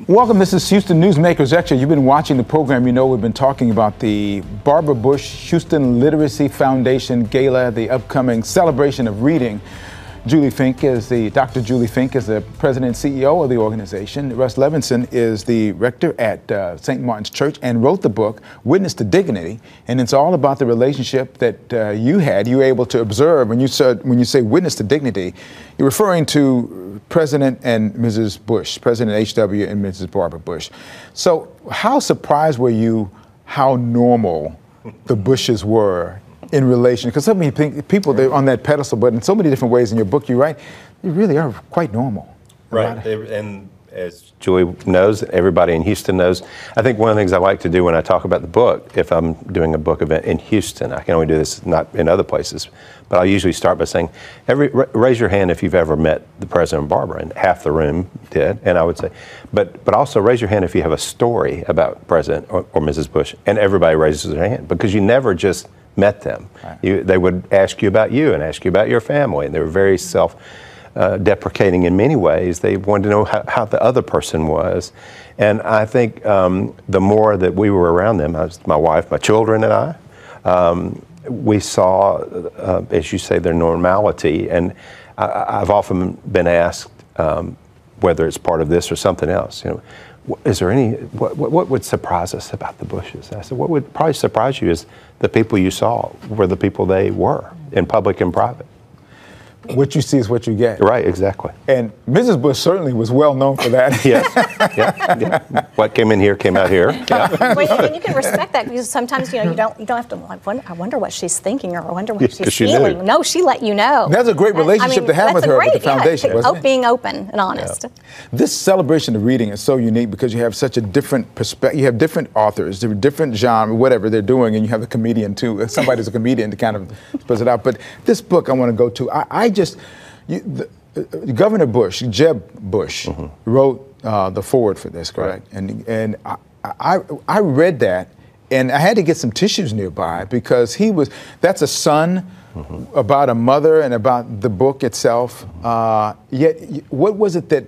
Welcome. This is Houston Newsmakers Extra. You've been watching the program. You know we've been talking about the Barbara Bush Houston Literacy Foundation Gala, the upcoming celebration of reading. Dr. Julie Fink is the president and CEO of the organization. Russ Levenson is the rector at St. Martin's Church and wrote the book, Witness to Dignity. And it's all about the relationship that you were able to observe. When you say witness to dignity, you're referring to President and Mrs. Bush, President H.W. and Mrs. Barbara Bush. So how surprised were you how normal the Bushes were in relation? Because so many people, they're on that pedestal, but in so many different ways in your book you write, they really are quite normal. Right, and as Julie knows, everybody in Houston knows, I think one of the things I like to do when I talk about the book, if I'm doing a book event in Houston, I can only do this not in other places, but I'll usually start by saying, raise your hand if you've ever met the President and Barbara, and half the room did, and I would say, but also raise your hand if you have a story about President or Mrs. Bush, and everybody raises their hand, because you never just met them. Right. They would ask you about you and ask you about your family, and they were very self-deprecating in many ways. They wanted to know how the other person was. And I think the more that we were around them, my wife, my children and I, we saw, as you say, their normality. And I've often been asked whether it's part of this or something else. You know, is there what would surprise us about the Bushes? I said, what would probably surprise you is the people you saw were the people they were, in public and private. What you see is what you get. Right, exactly. And Mrs. Bush certainly was well known for that. Yes, yeah. What came in here came out here. Yeah. Well, and you can respect that, because sometimes you don't have to. I wonder what she's thinking, or I wonder what she's feeling. No, she let you know. That's a great relationship to have with her, with the foundation. Yeah, being open and honest. Yeah. This celebration of reading is so unique because you have such a different perspective. You have different authors, different genre, whatever they're doing, and you have a comedian too. Somebody's a comedian to kind of split it out. But this book I want to go to. Governor Bush, Jeb Bush, wrote the foreword for this, correct? Right. And I read that, and I had to get some tissues nearby, because that's a son about a mother and about the book itself. Yet, what was it that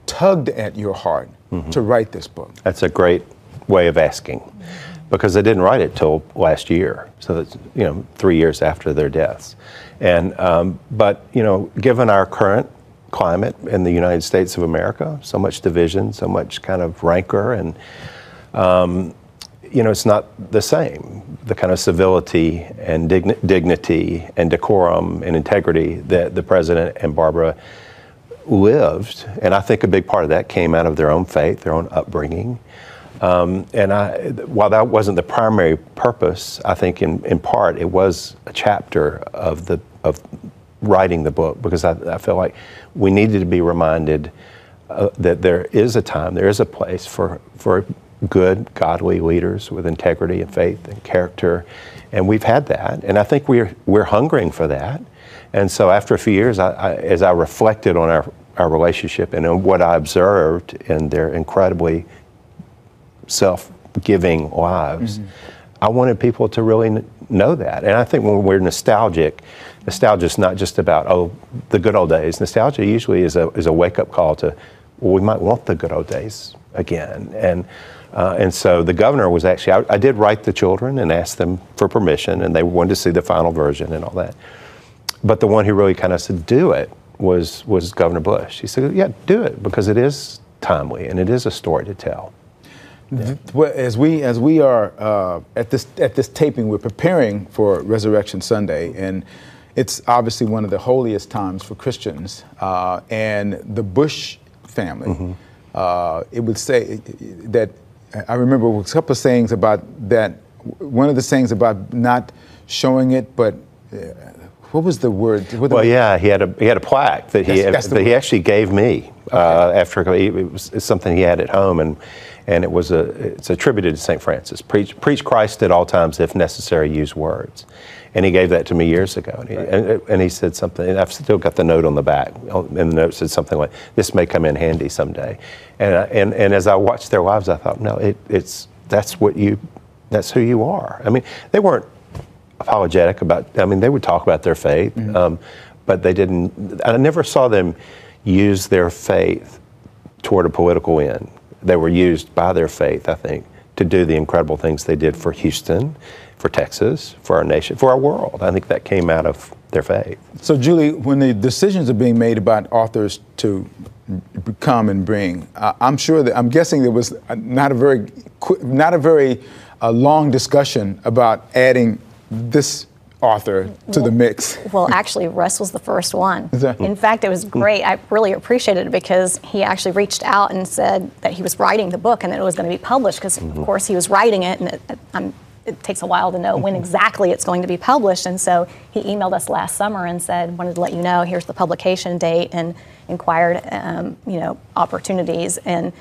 tugged at your heart to write this book? That's a great way of asking, because they didn't write it till last year, so that's 3 years after their deaths. And but given our current climate in the United States of America, so much division, so much kind of rancor, and it's not the same. The kind of civility and dignity and decorum and integrity that the President and Barbara lived, and I think a big part of that came out of their own faith, their own upbringing. While that wasn't the primary purpose, I think in part it was a chapter of writing the book, because I feel like we needed to be reminded that there is a time, there is a place for good, godly leaders with integrity and faith and character, and we've had that, and I think we're hungering for that. And so after a few years, as I reflected on our relationship and on what I observed in their incredibly self-giving lives, I wanted people to really know that. And I think when we're nostalgic, nostalgia is not just about, the good old days. Nostalgia usually is a wake-up call to, well, we might want the good old days again. And so the governor was actually, I did write the children and ask them for permission, and they wanted to see the final version and all that. But the one who really kind of said, do it, was Governor Bush. He said, yeah, do it, because it is timely and it is a story to tell. Yeah. Well, as we are at this taping, we're preparing for Resurrection Sunday, and it's obviously one of the holiest times for Christians. And the Bush family, it would say that, I remember a couple of sayings about that. One of the sayings about not showing it, but what was the word? Well, yeah, he had a plaque that he actually gave me after it was something he had at home, and it's attributed to St. Francis. Preach Christ at all times, if necessary, use words. And he gave that to me years ago. And he said something, and I've still got the note on the back, and the note said something like, this may come in handy someday. And as I watched their lives, I thought, no, that's who you are. I mean, they weren't apologetic about, they would talk about their faith, but they didn't, I never saw them use their faith toward a political end. They were used by their faith, I think, to do the incredible things they did for Houston, for Texas, for our nation, for our world. I think that came out of their faith. So, Julie, when the decisions are being made about authors to come and bring, I'm guessing there was not a very long discussion about adding this author to the mix. Well, actually, Russ was the first one. In fact, it was great. I really appreciated it because he actually reached out and said that he was writing the book and that it was going to be published because, of course, he was writing it, and it takes a while to know when exactly it's going to be published. And so he emailed us last summer and said, wanted to let you know, here's the publication date, and inquired, opportunities. And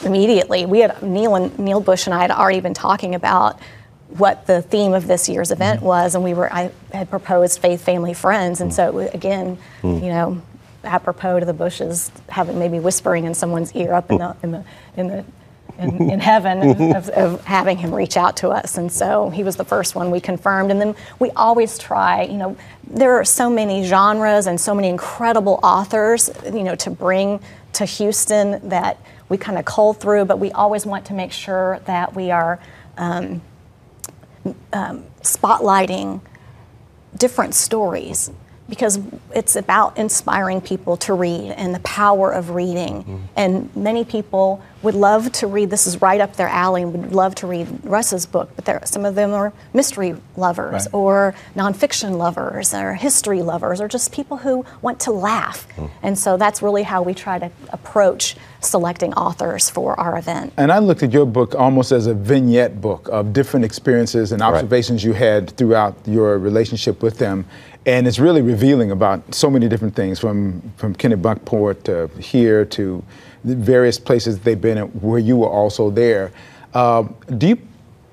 immediately, Neil Bush and I had already been talking about what the theme of this year's event was, and I had proposed faith, family, friends, and so again, apropos to the Bushes having maybe whispering in someone's ear up in heaven of having him reach out to us, and so he was the first one we confirmed. And then we always try, there are so many genres and so many incredible authors, to bring to Houston that we kind of cull through, but we always want to make sure that we are spotlighting different stories, because it's about inspiring people to read and the power of reading. And many people would love to read, this is right up their alley, and would love to read Russ's book, but some of them are mystery lovers, right, or nonfiction lovers, or history lovers, or just people who want to laugh. And so that's really how we try to approach selecting authors for our event. And I looked at your book almost as a vignette book of different experiences and observations you had throughout your relationship with them. And it's really revealing about so many different things, from Kennebunkport to here to the various places they've been at where you were also there. Do you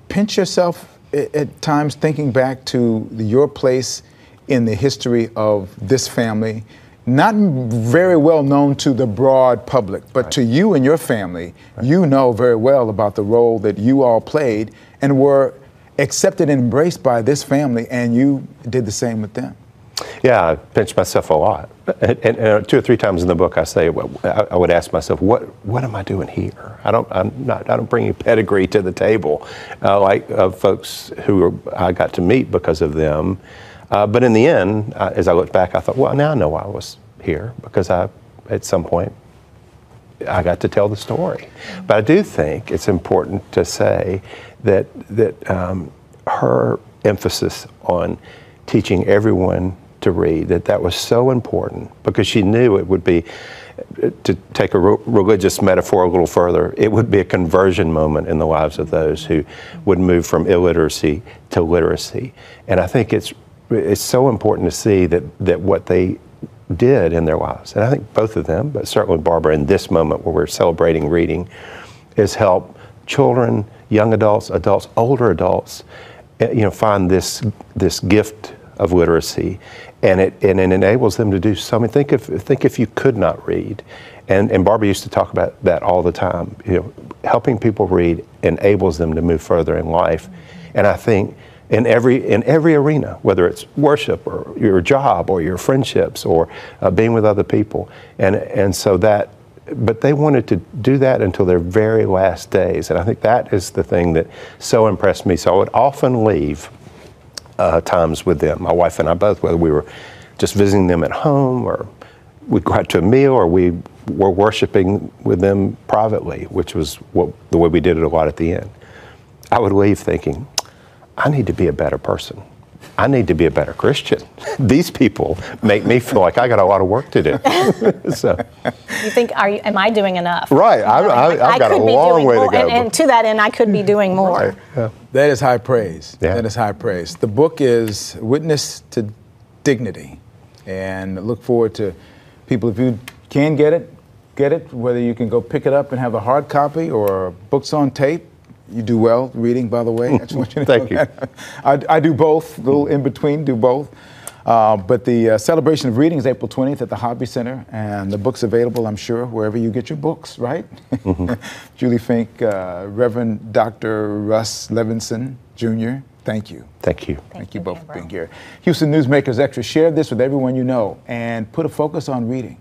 pinch yourself at times thinking back to your place in the history of this family? Not very well known to the broad public, but to you and your family, you know very well about the role that you all played and were accepted and embraced by this family, and you did the same with them. Yeah, I pinch myself a lot. And 2 or 3 times in the book I say, I would ask myself, what am I doing here? I don't bring any pedigree to the table like folks who I got to meet because of them. But in the end, as I look back, I thought, well, now I know why I was here, because at some point I got to tell the story. But I do think it's important to say that her emphasis on teaching everyone to read, that was so important, because she knew it would be, to take a religious metaphor a little further, it would be a conversion moment in the lives of those who would move from illiteracy to literacy. And I think it's so important to see that what they did in their lives, and I think both of them, but certainly Barbara in this moment where we're celebrating reading, is help children, young adults, older adults, find this gift of literacy, and it enables them to do something. Think if you could not read, and Barbara used to talk about that all the time. Helping people read enables them to move further in life, and I think in every arena, whether it's worship or your job or your friendships or being with other people, and so that. But they wanted to do that until their very last days, and I think that is the thing that so impressed me. So I would often leave times with them, my wife and I both, whether we were just visiting them at home or we'd go out to a meal or we were worshiping with them privately, which was the way we did it a lot at the end. I would leave thinking, I need to be a better person. I need to be a better Christian. These people make me feel like I got a lot of work to do. So, you think, am I doing enough? Right, I've got a long way to go. And to that end, I could be doing more. Right. Yeah. That is high praise. Yeah. That is high praise. The book is Witness to Dignity, and look forward to people, if you can get it, whether you can go pick it up and have a hard copy or books on tape. You do well reading, by the way. I just want you to Thank you. That. I do both, a little in between, do both. But the celebration of reading is April 20th at the Hobby Center, and the book's available, I'm sure, wherever you get your books, right? Julie Fink, Reverend Dr. Russ Levenson, Jr., thank you. Thank you. Thank you both for being here. Houston Newsmakers Extra, share this with everyone you know and put a focus on reading.